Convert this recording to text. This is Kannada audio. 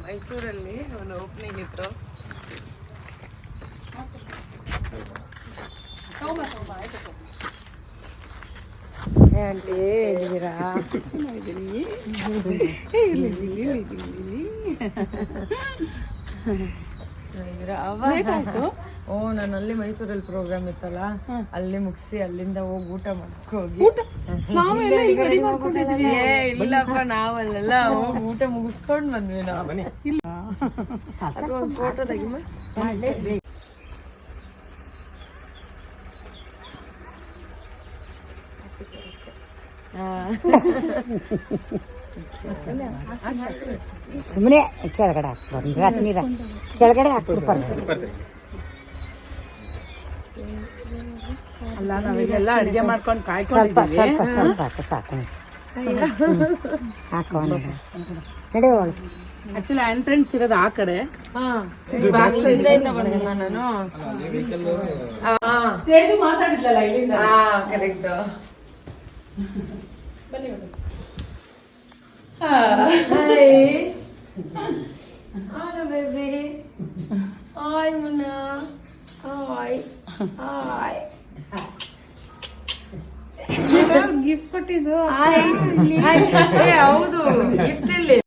ಮೈಸೂರಲ್ಲಿ ಒಂದು ಓಪನಿಂಗ್ ಇತ್ತು. ಆಂಟಿ ಹೇಗಿದ್ದೀರಾ? ಓ, ನಾನು ಅಲ್ಲಿ ಮೈಸೂರಲ್ಲಿ ಪ್ರೋಗ್ರಾಮ್ ಇತ್ತಲ್ಲ, ಅಲ್ಲಿ ಮುಗಿಸಿ ಅಲ್ಲಿಂದ ಹೋಗಿ ಊಟ ಹೋಗಿ ಇಲ್ಲಪ್ಪ, ನಾವಲ್ಲೆಲ್ಲ ಹೋಗಿ ಊಟ ಮುಗಿಸ್ಕೊಂಡ್ ಬಂದ್ವಿ ನಾವು. ಒಂದು ಫೋಟೋ ತೆಗಿಮ. ಸುಮ್ಮನೆ ಕೆಳಗಡೆ ಹಾಕ್ಬಾರ್ದು, ನೀರ ಕೆಳಗಡೆ ಹಾಕ್ಬಿಡ್ಬಾರ್ದು. ಅಲ್ಲ, ನಾವಿಲ್ಲೆಲ್ಲ ಅಡಿಗೆ ಮಾಡ್ಕೊಂಡು ಸ್ವಲ್ಪ ಸ್ವಲ್ಪ ಸ್ವಲ್ಪ ಸಾಕು ಹಾಕೋಣ. ನಡೆಯೋಳು. ಆಕ್ಚುಲಿ ಎಂಟ್ರೆನ್ಸ್ ಇರೋದು ಆ ಕಡೆ. ಮಾತಾಡಿದ್ಲಲ್ಲ ಇಲ್ಲಿಂದ. Correct. Hello, baby. Hi, Muna. Hi. Hi. Gift ಕೊಟ್ಟಿದ್ದು. ಹೌದು, ಗಿಫ್ಟ್ ಇಲ್ಲಿ.